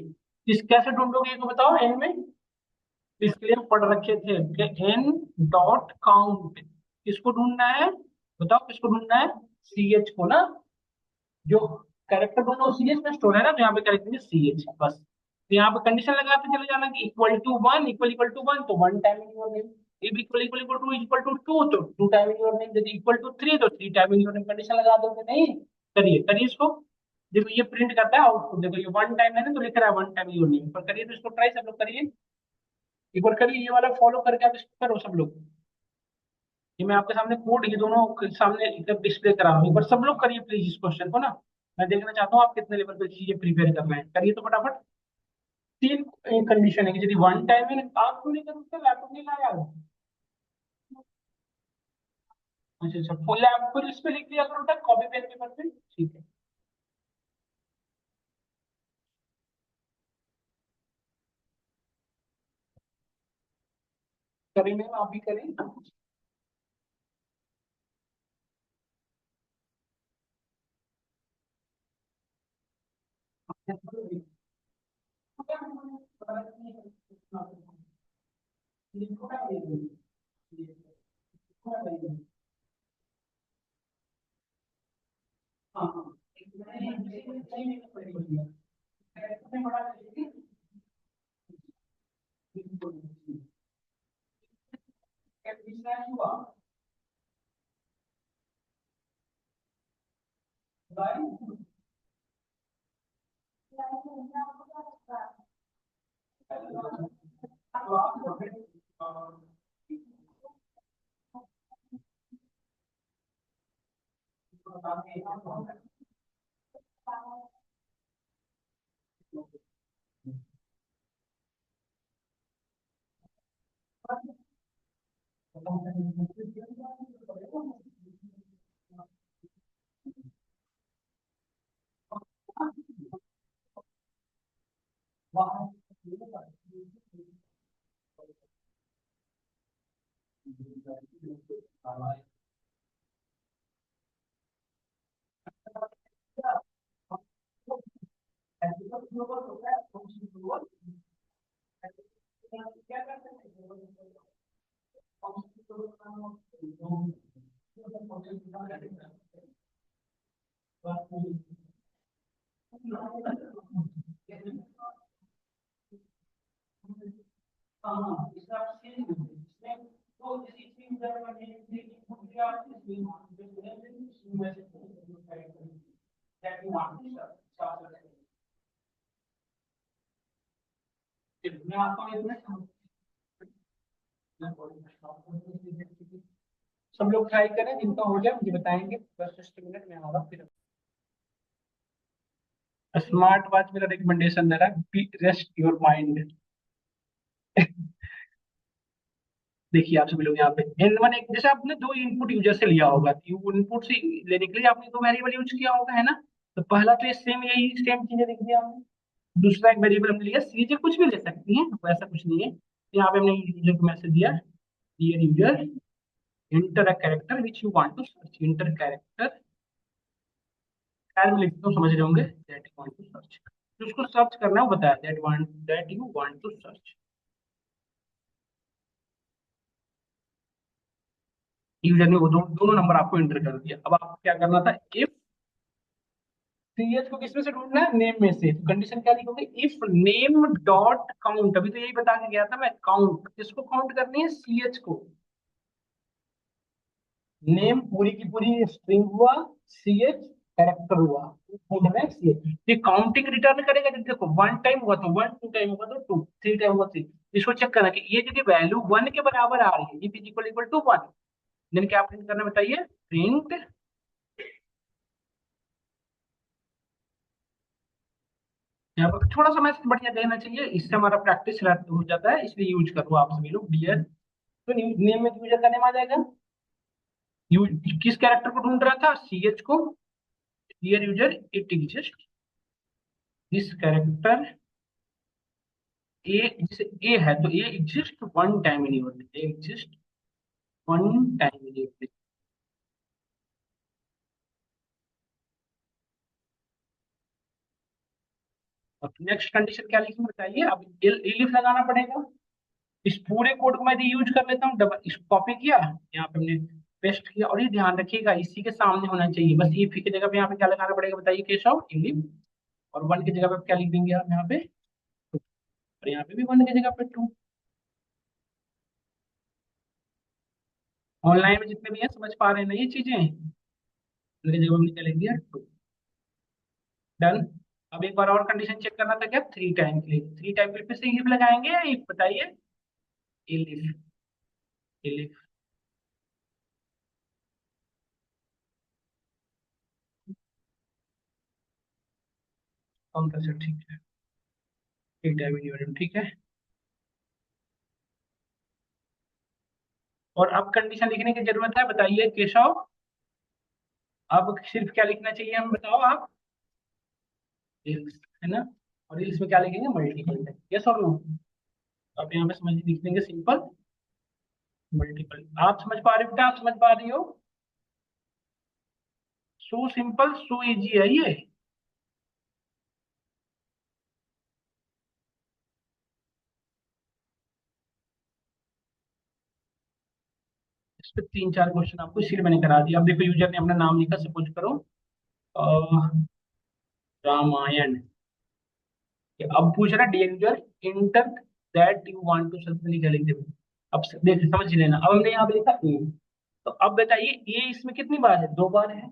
इस कैसे ढूंढोगे ये को बताओ एन में। तो इसके लिए हम पढ़ रखे थे एन डॉट काउंट। किसको ढूंढना है बताओ, किसको ढूंढना है, सी एच को ना। जो कैरेक्टर दोनों सी एच में स्टोर है ना, तो यहाँ पे करेक्ट सी एच बस। तो यहाँ पे कंडीशन लगाते चले जाना कि equal to one, equal equal to one, तो वन टाइम नहीं होगी। if equal to 2 तो 2 टाइम इन योर नेम, यदि इक्वल टू 3 तो 3 time in your name condition लगा दोगे। नहीं करिए करिए इसको। देखो ये प्रिंट करता है आउटपुट, देखो ये वन टाइम है ना, तो लिख रहा है one time in your name, पर करिए तो इसको ट्राई सब लोग करिए, एक बार करिए ये वाला फॉलो करके आप इसको करो सब लोग। ये मैं आपके सामने कोड ये दोनों के सामने एकदम डिस्प्ले करा रहा हूँ, एक बार सब लोग करिए प्लीज इस क्वेश्चन को ना, मैं देखना चाहता हूँ आप कितने लेवल पे चीजें प्रिपेयर कर रहे हैं, करिए तो फटाफट। तीन कंडीशन है कि यदि वन टाइम में काम क्यों नहीं कर सकते, लैपटॉप नहीं लाया यार। अच्छा अच्छा, फुल लैप फिर इस पे लिख दिया करो, कॉपी पेन पेपर पे, ठीक है। करें मैम, आप भी करें। हाँ मैं आता हूँ इसमें। सब लोग ट्राई करें, जिनका हो जाए मुझे बताएंगे, बस जस्ट मिनट में आ रहा हूँ फिर। स्मार्ट वॉच मेरा रिकमेंडेशन दे रहा है, रेस्ट योर माइंड। देखिए आप सभी लोग यहाँ पे N1 एक, जैसे आपने दो इनपुट यूजर से लिया होगा, इनपुट से लेने के लिए आपने दो वेरिएबल यूज किया होगा, है ना। तो पहला तो ये सेम, यही सेम चीजें लिख दिया हमने। दूसरा एक वेरिएबल हमने लिया, सीजे कुछ भी ले सकती है, तो ऐसा कुछ नहीं है। तो यहाँ पे हमने यूजर को मैसेज दिया, dear user enter a character which you want to search, enter character में लिखते हो, समझ रहे होंगे, that you want to search, तो उसको सर्च करना है वो बताया, that you want to search. User ने वो दोनों नंबर आपको एंटर कर दिया, अब आपको क्या करना था, इफ सीएच को किसमें से ढूंढना है, नेम में से, तो कंडीशन क्या लिखोगे, इफ नेम डॉट काउंट, अभी तो यही बता के गया था मैं, काउंट किसको काउंट करनी है, सीएच को। नेम पूरी की पूरी स्ट्रिंग हुआ, सीएच कैरेक्टर हुआ, ढूंढना है सीएच। ये काउंटिंग रिटर्न करेगा, जब देखो वन टाइम हुआ तो वन, टू टाइम हुआ तो टू, थ्री टाइम हुआ थ्री, इसको चेक करना कि ये यदि वैल्यू वन के बराबर आ रही है, if is equal equal to one, then क्या प्रिंट करना बताइए, प्रिंट। यहाँ पर थोड़ा सा मैसेज बढ़िया देना चाहिए, इससे हमारा प्रैक्टिस हो जाता है, इसलिए यूज करो आप सभी लोग डियर। तो नेम में यूजर का नेम आ जाएगा, यू किस कैरेक्टर को ढूंढ रहा था, सीएच को, dear user it exist this character, a, जैसे ए है तो a exist one time in your, a exist one time in your. अब नेक्स्ट कंडीशन क्या लिखूं बताइए, अब एलिफ लगाना पड़ेगा। इस पूरे कोड को मैं यूज कर लेता हूँ, डबल इसको कॉपी किया, यहाँ पे हमने पेस्ट किया, और ये ध्यान रखिएगा इसी के सामने होना चाहिए, बस ये की जगह पे यहाँ पे क्या लगाना पड़ेगा बताइए, केशव एलिफ, और वन की जगह पे क्या लिख देंगे आप यहाँ पे, और यहाँ पे भी वन की जगह पे टू। ऑनलाइन में जितने भी हैं समझ पा रहे हैं ना ये चीजें, इनकी जगह हमने क्या लिख दिया 2। डन। अब एक बार और कंडीशन चेक करना था क्या, 3 टाइम के लिए, 3 टाइम के लिए फिर से इफ लगाएंगे या इफ बताइए, इफ, इफ। कौन सा सर, ठीक है, 3 टाइम, ठीक है। और अब कंडीशन लिखने की जरूरत है, बताइए केशव, अब सिर्फ क्या लिखना चाहिए हम, बताओ आप, इल्स, है ना। और इल्स में क्या लिखेंगे, मल्टीपल है, यस और नो। आप यहाँ पे समझ लिख देंगे सिंपल मल्टीपल। आप समझ पा रहे हो बेटा, आप समझ पा रही हो, सो सिंपल सो इजी है ये। इस पे 3 4 क्वेश्चन आपको इसीलिए मैंने करा दिया। अब देखो यूजर ने अपना नाम लिखा, सपोज करो रामायण। अब पूछ रहा dear user enter that you want to search लिख दे। अब देख समझ लेना, अब हमने यहाँ पे लिखा ए, तो अब बताइए ए इसमें कितनी बार है, 2 बार है,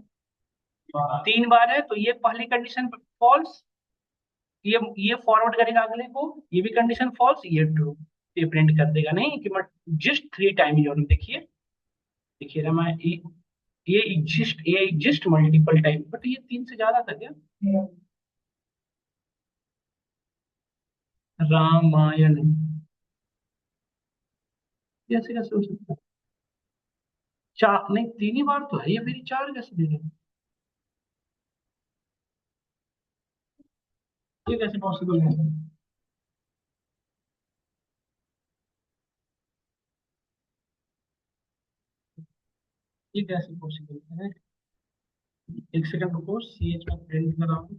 3 बार है, तो ये पहली कंडीशन फॉल्स, ये फॉरवर्ड करेगा अगले को, ये भी कंडीशन फॉल्स, ये ट्रू, ये प्रिंट कर देगा नहीं कि मत जस्ट 3 टाइम यूजर। देखिए, देखिए रामा ये एग्जिस्ट मल्टीपल टाइम, बट ये 3 से ज्यादा था क्या, रामायण, कैसे कैसे हो सकता है, 4 नहीं, 3 ही बार तो है ये, मेरी 4 कैसे दे रहे, ये कैसे पॉसिबल है, ये कैसे पॉसिबल है। एक सेकंड रुको, सी एच में प्रिंट कर रहा हूँ,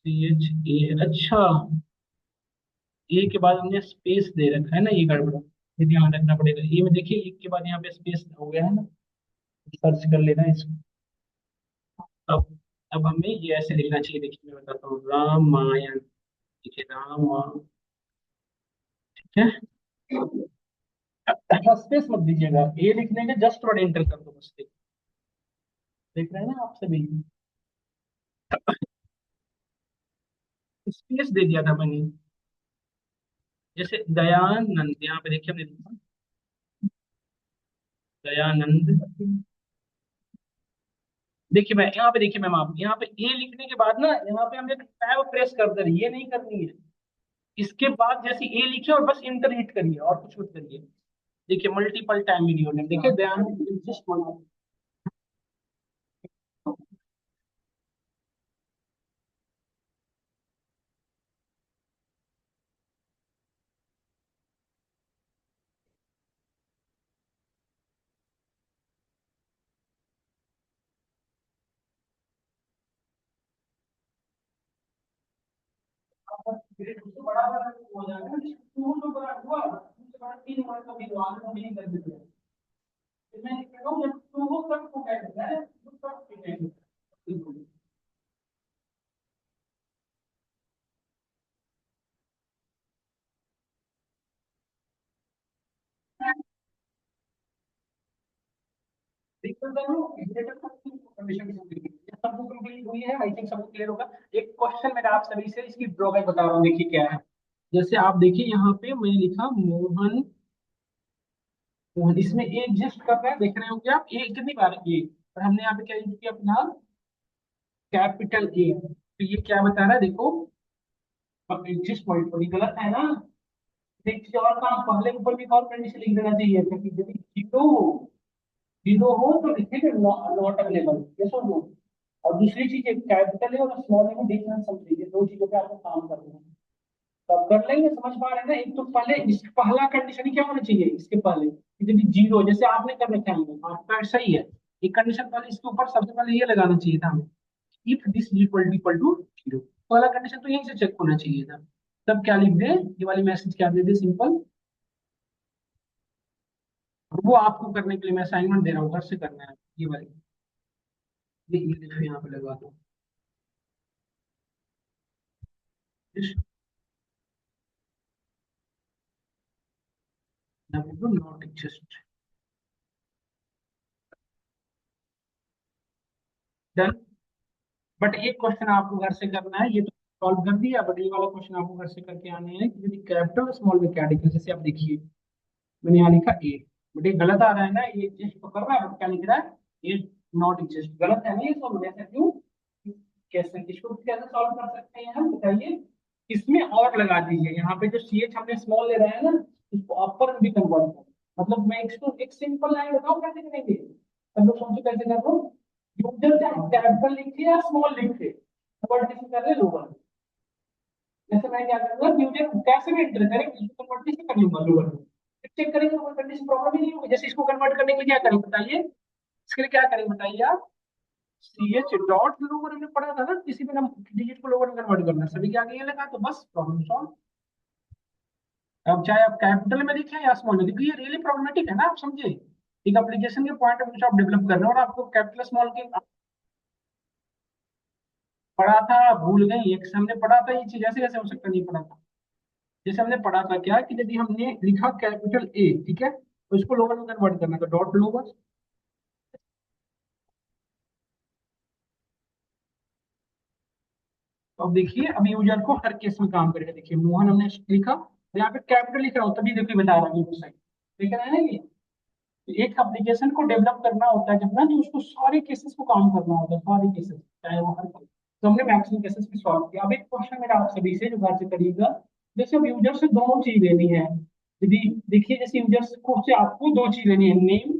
सी एच ए, अच्छा, ए के बाद हमने स्पेस दे रखा है ना, ये गड़बड़ है, ये ध्यान रखना पड़ेगा। ए में देखिए एक के बाद यहाँ पे स्पेस हो गया है ना, सर्च कर लेना है इसको। अब हमें ये ऐसे लिखना चाहिए, देखिए मैं बताता हूँ, रामायण, ठीक है, राम, ठीक है। स्पेस मत दीजिएगा, ए लिखने के जस्ट वर्ड एंटर कर दो बस, देख रहे हैं ना आप सभी, स्पेस दे दिया था मैंने, जैसे दयानंद, यहाँ पे देखिए हमने लिखा दयानंद। देखिए मैं यहाँ पे, देखिए मैम आप यहाँ पे ए लिखने के बाद ना, यहाँ पे हमें टैब प्रेस कर दे रही, ये नहीं करनी है, इसके बाद जैसे ए लिखे और बस इंटर हिट करिए और कुछ मत करिए। देखिए मल्टीपल टाइम वीडियो ने, देखिए दयानंद जस्ट, उससे बड़ा बड़ा हो जाएगा ना, टू तो बड़ा हुआ, उससे बड़ा 3 बार का विद्वान को नहीं कर देते हैं। मैं कह रहा हूँ जब टू हो तब को क्या करता है, तो तब क्या करता है। सबको कंप्लीट हुई है, आई थिंक सबको क्लियर होगा। एक क्वेश्चन मेरा आप सभी से, इसकी ड्रॉबैक बता रहा हूँ, देखिए क्या है। जैसे आप देखिए यहाँ पे मैंने लिखा मोहन, मोहन इसमें ए एग्जिस्ट कर रहा है, देख रहे हो क्या आप, ए कितनी बार ए, और हमने यहाँ पे क्या यूज किया फिलहाल, कैपिटल ए, तो ये क्या बता रहा है देखो, अब एग्जिस्ट मल्टीपल, गलत है ना। देखिए और काम पहले ऊपर भी एक और कंडीशन लिख देना चाहिए था कि यदि जीरो, जीरो हो तो लिखेंगे नॉट अवेलेबल, यस और नो। और दूसरी चीज एक कैपिटल है और स्मॉल है में डिफरेंस समझिए, 2 चीजों पे आपको काम करना है, तो आप कर लेंगे, समझ पा रहे हैं ना। एक तो पहले इस पहला कंडीशन क्या होना चाहिए इसके पहले, कि यदि जीरो, जैसे आपने कर रखा है आपका सही है, एक कंडीशन पहले इसके ऊपर सबसे पहले ये लगाना चाहिए था हमें, if this equal to zero, पहला कंडीशन तो यहीं से चेक होना चाहिए था। तब क्या लिख दे, ये वाली मैसेज क्या दे दे सिंपल, वो आपको करने के लिए मैं असाइनमेंट दे रहा हूँ, घर से करना है ये वाली, ये देखो यहाँ पे लगा दो, नॉट एग्जिस्ट, डन। बट एक क्वेश्चन आपको घर से करना है, ये तो सॉल्व कर दिया, बट ये वाला क्वेश्चन आपको घर से करके आने हैं कि यदि कैपिटल स्मॉल में क्या डिफरेंस, जैसे आप देखिए मैंने यहाँ लिखा ए, बट ये गलत आ रहा है ना, ये एग्जिस्ट तो कर रहा है बट क्या लिख रहा है, ये नॉट एग्जिस्ट, गलत है ना ये सब, ऐसा क्यों, कैसे इसको कैसे सॉल्व कर सकते हैं हम बताइए। इसमें और लगा दीजिए, यहाँ पे जो सी एच हमने स्मॉल ले रहे हैं ना, इसको अपर में भी कन्वर्ट कर, मतलब मैं इसको एक सिंपल लाइन बताऊँ कैसे करेंगे, सब लोग सोचो कैसे कर लो। यूजर से हम कैपिटल लिखे या स्मॉल लिखे, कन्वर्ट कैसे कर रहे लोअर, जैसे मैं क्या करूंगा, यूजर कैसे भी एंटर करें इसको कन्वर्ट कैसे कर लूंगा लोअर, चेक करेंगे कोई कंडीशन प्रॉब्लम ही नहीं होगी। जैसे इसको कन्वर्ट करने के लिए क्या करें बताइए, इसके लिए क्या करें बताइए आप, सी एच डॉट लोअर में पढ़ा था ना, किसी भी डिजिट को लोअर में कन्वर्ट करना, सभी के आगे ये लगा तो बस प्रॉब्लम सॉल्व। अब चाहे आप कैपिटल में लिखें या स्मॉल में, क्योंकि ये रियली प्रॉब्लमेटिक है ना, आप समझे, एक एप्लीकेशन के पॉइंट ऑफ व्यू से आप डेवलप कर रहे हो और आपको कैपिटल स्मॉल के पढ़ा था, भूल गई, एक से हमने पढ़ा था ये चीज, ऐसे कैसे हो सकता नहीं पढ़ा था। जैसे हमने पढ़ा था क्या कि यदि हमने लिखा कैपिटल ए, ठीक है, तो इसको लोअर में कन्वर्ट करना, तो डॉट लोअर। तो अब देखिए, अब यूजर को हर केस में काम करेगा, देखिए मोहन हमने लिखा तो यहाँ पे कैपिटल लिख रहा हूँ, तभी देखिए बता रहा हूँ साइड, देख रहे हैं ना ये। तो एक एप्लीकेशन को डेवलप करना होता है जब ना, तो उसको सारे केसेस को काम करना होता है, सारे केसेस, चाहे वो हर case। तो हमने मैक्सिमम केसेस भी सॉल्व किया। अब एक क्वेश्चन मेरा आप सभी से जो घर से करिएगा, जैसे अब यूजर से दोनों चीज लेनी है, यदि देखिए जैसे यूजर्स को से आपको दो चीज लेनी है, नेम,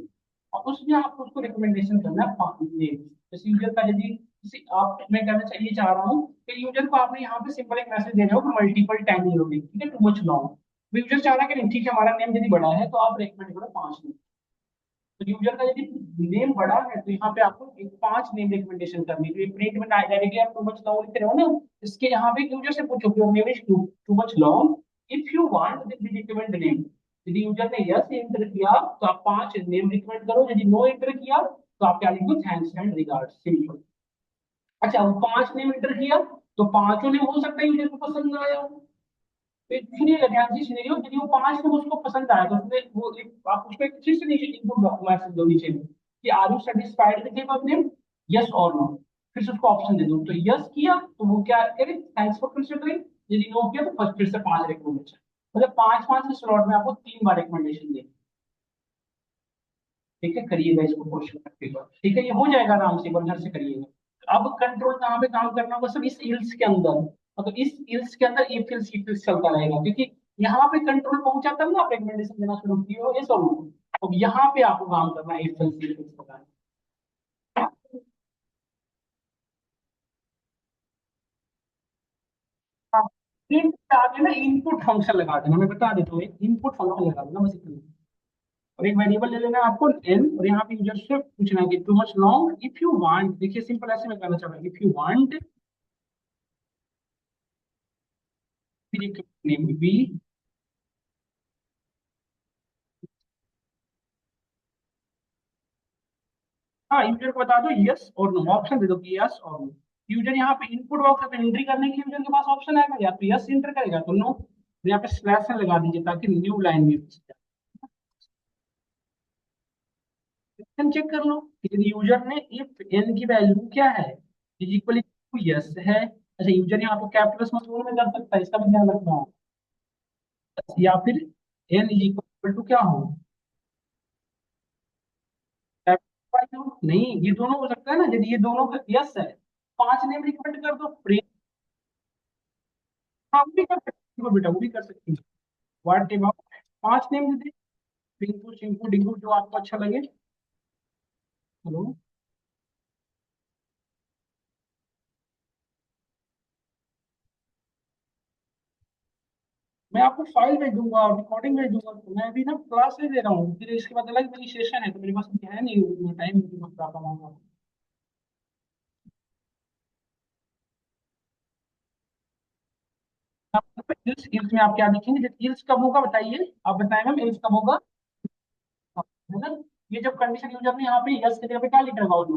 और उसमें आपको उसको रिकमेंडेशन करना है नेम। जैसे यूजर का यदि किसी आप, मैं कहना चाहिए चाह रहा हूँ कि यूजर को आपने यहाँ पे सिंपल एक मैसेज दे रहे हो कि मल्टीपल टाइम लोडिंग, ठीक है, टू मच लॉन्ग। यूजर चाह रहा है कि नहीं ठीक है, हमारा नेम यदि बड़ा है तो आप रिकमेंड करो 5 नेम। तो यूजर का यदि नेम बड़ा है तो यहाँ पे आपको एक 5 नेम रिकमेंडेशन करनी है, प्रिंट में डायरेक्टली आप टू मच लॉन्ग लिख रहे हो ना, इसके यहाँ पे यूजर से पूछो कि name is too much long, if you want the recommend name. यदि यूजर ने यस एंटर किया तो आप 5 नेम रिकमेंड करो, यदि नो एंटर किया तो आप क्या लिखो, थैंक्स एंड रिगार्ड्स, सिंपल। अच्छा, वो 5 नेम एंटर किया तो पांचों नेम हो सकता है यूजर को पसंद ना आया हो, तो इसलिए लग्रांजी सिनेरियो, यदि वो 5 नेम उसको पसंद आया तो उसमें वो एक आप उसमें एक फिर से नीचे इनपुट मैसेज दो नीचे में कि are you satisfied with your name, yes और नो। फिर से उसको ऑप्शन दे दो, तो यस किया तो वो क्या करे, थैंक्स फॉर कंसिडरिंग, यदि नो किया तो फिर से 5 रिकमेंडेशन, मतलब 5 5 के स्लॉट में आपको 3 बार रिकमेंडेशन दे। ठीक है, करिएगा इसको क्वेश्चन करके, ठीक है, ये हो जाएगा आराम से, एक बार घर से करिएगा। अब कंट्रोल कहाँ पे काम करना होगा, सब इस इल्स के अंदर, मतलब इस इल्स के अंदर इफ इल्स इफ इल्स चलता रहेगा, क्योंकि यहाँ पे कंट्रोल पहुंचा तब ना आप रिकमेंडेशन देना शुरू किए हो, ये सब। अब यहाँ पे आपको काम करना है इफ इल्स इफ इल्स का। प्रिंट के आगे ना इनपुट फंक्शन लगा देना, मैं बता देता हूँ, एक इनपुट फंक्शन लगा देना बस इतना। और एक वेरिएबल ले लेना है आपको एन, और यहाँ पे यूजर से पूछना है कि too much long if you want, देखिए सिंपल ऐसे मैं कहना चाह रहा हूँ, if you want name B. हाँ, यूजर को बता दो यस और नो, ऑप्शन दे दो कि यस और नो। यूजर यहाँ पे इनपुट बॉक्स में एंट्री करने के लिए यूजर के पास ऑप्शन आएगा, या तो यस एंटर करेगा तो नो, तो यहाँ पे स्लैश लगा दीजिए ताकि न्यू लाइन में चेक कर लो कि यदि यूजर ने इफ एन की वैल्यू क्या है, इज इक्वल टू यस है, अच्छा यूजर यहाँ पे कैपिटल स्मॉल में कर सकता है, इसका भी ध्यान रखना है, या फिर एन इज इक्वल टू क्या हो, capital हो? नहीं, ये दोनों हो सकता है ना, यदि ये दोनों का यस है, 5 नेम रिकमेंड कर दो, हाँ वो भी कर सकती हो बेटा, वो भी कर सकती है, वाट अबाउट 5 नेम दे, पिंकू चिंकू डिंकू जो आपको अच्छा लगे। हेलो, मैं आपको फाइल भेज दूंगा और रिकॉर्डिंग भेज दूंगा, तो मैं अभी ना क्लास ले ले रहा हूँ, फिर इसके बाद अलग मेरी सेशन है, तो मेरे पास अभी है नहीं उतना टाइम, मैं बता पाऊंगा। इल्स इल्स में आप क्या देखेंगे, जब इल्स कब होगा बताइए, आप बताएं मैम इल्स कब होगा, है ना, ये जब कंडीशन यूजर ने यहाँ पे यस की जगह पे क्या लिख रखा होगा,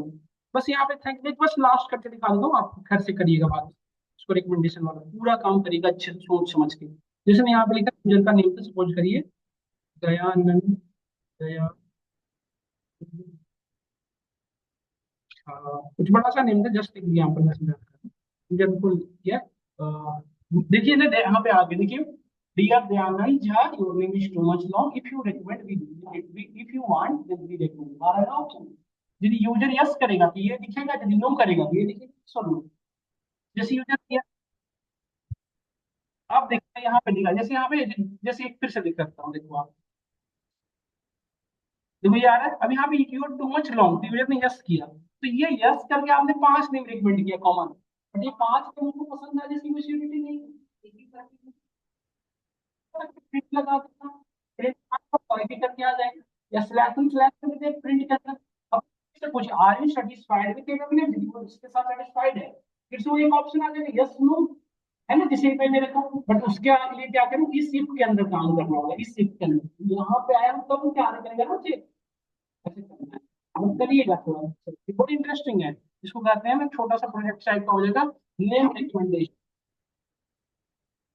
बस यहाँ पे थैंक यू बस लास्ट करके दिखा देता हूँ, आप घर से करिएगा बात, उसको रिकमेंडेशन वाला पूरा काम करिएगा अच्छे से सोच समझ के। जैसे मैं यहाँ पे लिखा यूजर का नेम, सपोज करिए दयानंद, दया, कुछ बड़ा सा नेम था, जस्ट एग्जाम्पल में समझा रहा हूँ। मुझे बिल्कुल ये देखिए ना, यहाँ पे आगे देखिए, dear Dayanand Jha, your name is too much long, if you recommend we, if you want then we recommend, आ रहा है ना ऑप्शन। यदि यूजर यस करेगा तो ये दिखेगा, यदि नो करेगा तो ये दिखेगा सॉरी। जैसे यूजर, आप देखिए यहाँ पे लिखा, जैसे यहाँ पे, जैसे एक फिर से देख सकता हूँ, देखो आप, देखो ये आ रहा है। अब यहाँ पे यूर टू मच लॉन्ग, तो यूजर ने यस किया, तो ये यस करके आपने 5 नेम रिकमेंड किया कॉमन, बट ये 5 नेम को पसंद आ, जिसकी कोई सिक्योरिटी नहीं है, एक ही करके प्रिंट लगा देता, प्रिंट आपको क्वालिटी करके आ जाएगा, या स्लैश करके प्रिंट करना। अब से कुछ are you satisfied with capability, वो इसके साथ सेटिस्फाइड है, फिर से वो एक ऑप्शन आ जाएगा यस नो, है ना, जिसे पे मेरे को, बट उसके लिए क्या करूँ, इस शिफ्ट के अंदर काम करना होगा, इस शिफ्ट के अंदर यहाँ पे आया हूँ तब क्या करेगा ना मुझे, ऐसे करना है। अब करिएगा थोड़ा, ये बहुत इंटरेस्टिंग है, इसको कहते हैं, मैं छोटा सा प्रोजेक्ट टाइप का हो जाएगा, नेम रिकमेंडेशन।